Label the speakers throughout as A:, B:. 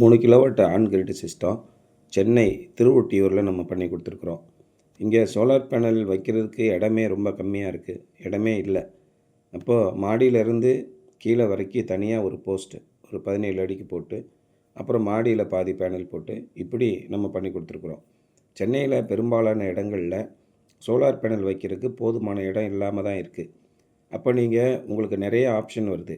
A: 3 kilowatt on grid system Chennai திருவொட்டியூரில் நம்ம பண்ணி கொடுத்துருக்குறோம். இங்கே சோலார் பேனல் வைக்கிறதுக்கு இடமே ரொம்ப கம்மியாக இருக்குது, இடமே இல்லை. அப்போது மாடியிலேருந்து கீழே வரைக்கும் தனியாக ஒரு போஸ்ட்டு ஒரு 17 அடிக்கு போட்டு, அப்புறம் மாடியில் பாதி பேனல் போட்டு இப்படி நம்ம பண்ணி கொடுத்துருக்குறோம். சென்னையில் பெரும்பாலான இடங்களில் சோலார் பேனல் வைக்கிறதுக்கு போதுமான இடம் இல்லாமல் தான் இருக்குது. அப்போ உங்களுக்கு நிறைய ஆப்ஷன் வருது.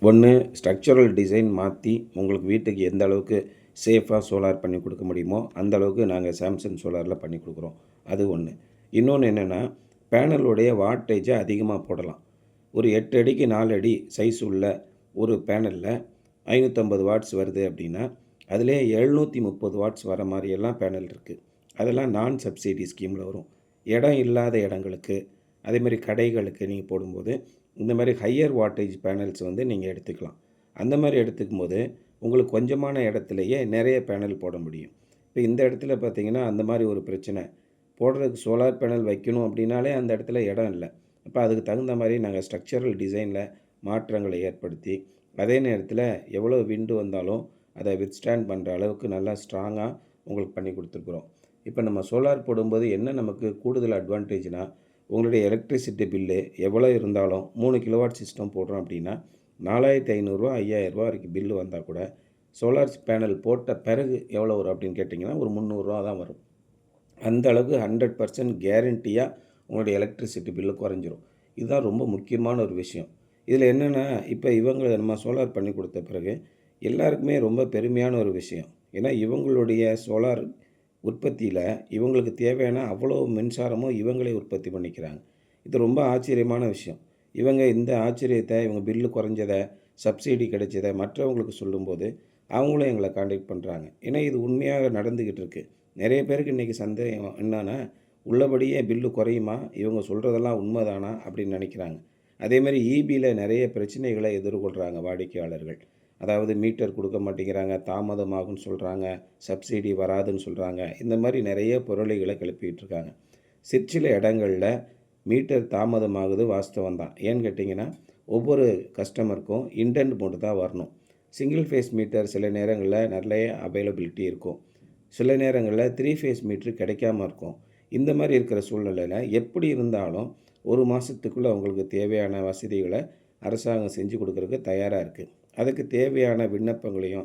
A: ஒன்று, ஸ்ட்ரக்சரல் டிசைன் மாற்றி உங்களுக்கு வீட்டுக்கு எந்த அளவுக்கு சேஃபாக சோலார் பண்ணி கொடுக்க முடியுமோ அந்த அளவுக்கு நாங்கள் சாம்சங் சோலாரில் பண்ணி கொடுக்குறோம். அது ஒன்று. இன்னொன்று என்னென்னா, பேனலுடைய வாட்டேஜை அதிகமாக போடலாம். ஒரு 8 அடிக்கு 4 அடி சைஸ் உள்ள ஒரு பேனலில் 550 வாட்ஸ் வருது அப்படின்னா, அதிலே 730 வாட்ஸ் வர மாதிரியெல்லாம் பேனல் இருக்குது. அதெல்லாம் நான் சப்சிடி ஸ்கீமில் வரும். இடம் இல்லாத இடங்களுக்கு, அதேமாதிரி கடைகளுக்கு நீங்கள் போடும்போது இந்த மாதிரி ஹையர் வாட்டேஜ் பேனல்ஸ் நீங்கள் எடுத்துக்கலாம். அந்த மாதிரி எடுத்துக்கும் போது உங்களுக்கு கொஞ்சமான இடத்துலையே நிறைய பேனல் போட முடியும். இப்போ இந்த இடத்துல பார்த்திங்கன்னா அந்த மாதிரி ஒரு பிரச்சனை. போடுறதுக்கு சோலார் பேனல் வைக்கணும் அப்படின்னாலே அந்த இடத்துல இடம் இல்லை. அப்போ அதுக்கு தகுந்த மாதிரி நாங்கள் ஸ்ட்ரக்சரல் டிசைனில் மாற்றங்களை ஏற்படுத்தி, அதே நேரத்தில் எவ்வளோ விண்டு வந்தாலும் அதை வித்ஸ்டாண்ட் பண்ணுற அளவுக்கு நல்லா ஸ்ட்ராங்காக உங்களுக்கு பண்ணி கொடுத்துருக்குறோம். இப்போ நம்ம சோலார் போடும்போது என்ன நமக்கு கூடுதல் அட்வான்டேஜ்னால், உங்களுடைய எலக்ட்ரிசிட்டி பில்லு எவ்வளோ இருந்தாலும் 3 கிலோவாட் சிஸ்டம் போடுறோம் அப்படின்னா 4500 5000 வரைக்கும் பில்லு வந்தால் கூட சோலார் பேனல் போட்ட பிறகு எவ்வளோ வரும் அப்படின்னு கேட்டிங்கன்னா ஒரு 300 தான் வரும். அந்த அளவுக்கு 100% கேரண்டியாக உங்களுடைய எலக்ட்ரிசிட்டி பில்லு குறைஞ்சிரும். இதுதான் ரொம்ப முக்கியமான ஒரு விஷயம். இதில் என்னென்னா, இப்போ நம்ம சோலார் பண்ணி கொடுத்த பிறகு எல்லாருக்குமே ரொம்ப பெருமையான ஒரு விஷயம். ஏன்னா இவங்களுடைய சோலார் உற்பத்தியில் இவங்களுக்கு தேவையான அவ்வளோ மின்சாரமும் இவங்களே உற்பத்தி பண்ணிக்கிறாங்க. இது ரொம்ப ஆச்சரியமான விஷயம். இவங்க இந்த ஆச்சரியத்தை, இவங்க பில்லு குறைஞ்சதை, சப்சிடி கிடைச்சதை மற்றவங்களுக்கு சொல்லும்போது அவங்களும் எங்களை காண்டாக்ட் பண்ணுறாங்க. ஏன்னா இது உண்மையாக நடந்துக்கிட்டு இருக்குது. நிறைய பேருக்கு இன்றைக்கி சந்தேகம் என்னன்னா, உள்ளபடியே பில்லு குறையுமா, இவங்க சொல்கிறதெல்லாம் உண்மைதானா அப்படின்னு நினைக்கிறாங்க. அதேமாதிரி ஈபியில் நிறைய பிரச்சனைகளை எதிர்கொள்கிறாங்க வாடிக்கையாளர்கள். அதாவது மீட்டர் கொடுக்க மாட்டேங்கிறாங்க, தாமதமாகும்னு சொல்கிறாங்க, சப்சிடி வராதுன்னு சொல்கிறாங்க. இந்த மாதிரி நிறைய பொருளைகளை கிளப்பிக்கிட்டு இருக்காங்க. சிற்சில இடங்களில் மீட்டர் தாமதமாகுது, வாஸ்தவம் தான். ஏன்னு கேட்டிங்கன்னா, ஒவ்வொரு கஸ்டமருக்கும் இன்டென்ட் மோடு தான் வரணும். சிங்கிள் ஃபேஸ் மீட்டர் சில நேரங்களில் நிறைய அவைலபிலிட்டி இருக்கும், சில நேரங்களில் 3 ஃபேஸ் மீட்ரு கிடைக்காமல் இருக்கும். இந்த மாதிரி இருக்கிற சூழ்நிலையில் எப்படி இருந்தாலும் ஒரு மாதத்துக்குள்ளே அவங்களுக்கு தேவையான வசதிகளை அரசாங்கம் செஞ்சு கொடுக்கறதுக்கு தயாராக இருக்குது. அதுக்கு தேவையான விண்ணப்பங்களையும்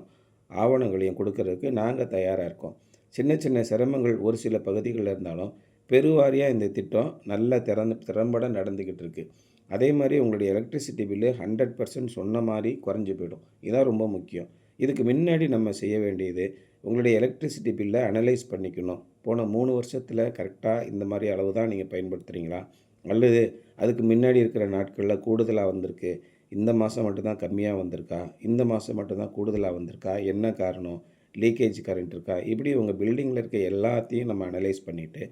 A: ஆவணங்களையும் கொடுக்கறதுக்கு நாங்கள் தயாராக இருக்கோம். சின்ன சின்ன சிரமங்கள் ஒரு சில பகுதிகளில் இருந்தாலும் பெருவாரியாக இந்த திட்டம் நல்ல திறம்பட நடந்துக்கிட்டு இருக்குது. அதே மாதிரி உங்களுடைய எலக்ட்ரிசிட்டி பில்லு 100% சொன்ன மாதிரி குறைஞ்சி போயிடும். இதுதான் ரொம்ப முக்கியம். இதுக்கு முன்னாடி நம்ம செய்ய வேண்டியது, உங்களுடைய எலக்ட்ரிசிட்டி பில்லை அனலைஸ் பண்ணிக்கணும். போன 3 வருஷத்தில் கரெக்டாக இந்த மாதிரி அளவு தான் நீங்கள் பயன்படுத்துகிறீங்களா, அல்லது அதுக்கு முன்னாடி இருக்கிற நாட்களில் கூடுதலாக வந்திருக்கு, இந்த மாதம் மட்டும்தான் கம்மியாக வந்திருக்கா, இந்த மாதம் மட்டும்தான் கூடுதலாக வந்திருக்கா, என்ன காரணம், லீக்கேஜ் கரண்ட் இருக்கா, இப்படி உங்கள் பில்டிங்கில் இருக்க எல்லாத்தையும் நம்ம அனலைஸ் பண்ணிவிட்டு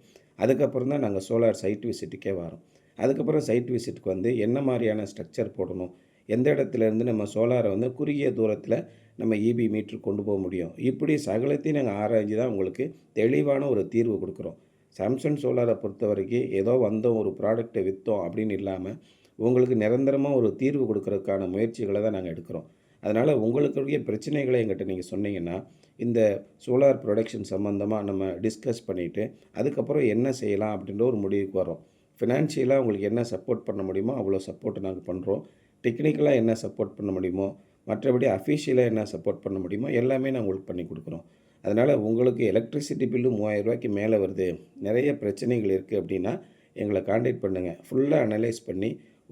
A: அதுக்கப்புறம் தான் நாங்கள் சோலார் சைட் விசிட்டுக்கே வரோம். அதுக்கப்புறம் சைட் விசிட்டுக்கு என்ன மாதிரியான ஸ்ட்ரக்சர் போடணும், எந்த இடத்துலேருந்து நம்ம சோலாரை குறுகிய தூரத்தில் நம்ம இபி மீட்ரு கொண்டு போக முடியும், இப்படி சகலத்தையும் நாங்கள் ஆராய்ச்சி தான் உங்களுக்கு தெளிவான ஒரு தீர்வு கொடுக்குறோம். சாம்சங் சோலாரை பொறுத்த வரைக்கும் ஏதோ வந்தோம் ஒரு ப்ராடக்டை விற்றோம் அப்படின்னு இல்லாமல் உங்களுக்கு நிரந்தரமாக ஒரு தீர்வு கொடுக்கறதுக்கான முயற்சிகளை தான் நாங்கள் எடுக்கிறோம். அதனால் உங்களுக்குரிய பிரச்சனைகளை எங்கிட்ட நீங்கள் சொன்னீங்கன்னா, இந்த சோலார் ப்ரொடக்ஷன் சம்மந்தமாக நம்ம டிஸ்கஸ் பண்ணிவிட்டு அதுக்கப்புறம் என்ன செய்யலாம் அப்படின்ற ஒரு முடிவுக்கு வரோம். ஃபினான்ஷியலாக உங்களுக்கு என்ன சப்போர்ட் பண்ண முடியுமோ அவ்வளோ சப்போர்ட் நாங்கள் பண்ணுறோம். டெக்னிக்கலாக என்ன சப்போர்ட் பண்ண முடியுமோ, மற்றபடி அஃபிஷியலாக என்ன சப்போர்ட் பண்ண முடியுமோ எல்லாமே நான் உங்களுக்கு பண்ணி கொடுக்குறோம். அதனால் உங்களுக்கு எலக்ட்ரிசிட்டி பில்லு 3000 மேலே வருது, நிறைய பிரச்சனைகள் இருக்குது அப்படின்னா எங்களை காண்டாக்ட் பண்ணுங்கள். ஃபுல்லாக அனலைஸ் பண்ணி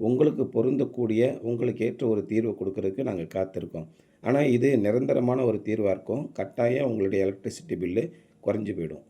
A: உங்களுக்கு பொருந்தக்கூடிய, உங்களுக்கு ஏற்ற ஒரு தீர்வு கொடுக்கறதுக்கு நாங்கள் காத்திருக்கோம். ஆனால் இது நிரந்தரமான ஒரு தீர்வாக இருக்கும். கட்டாயம் உங்களுடைய எலக்ட்ரிசிட்டி பில்லு குறைஞ்சி போயிடும்.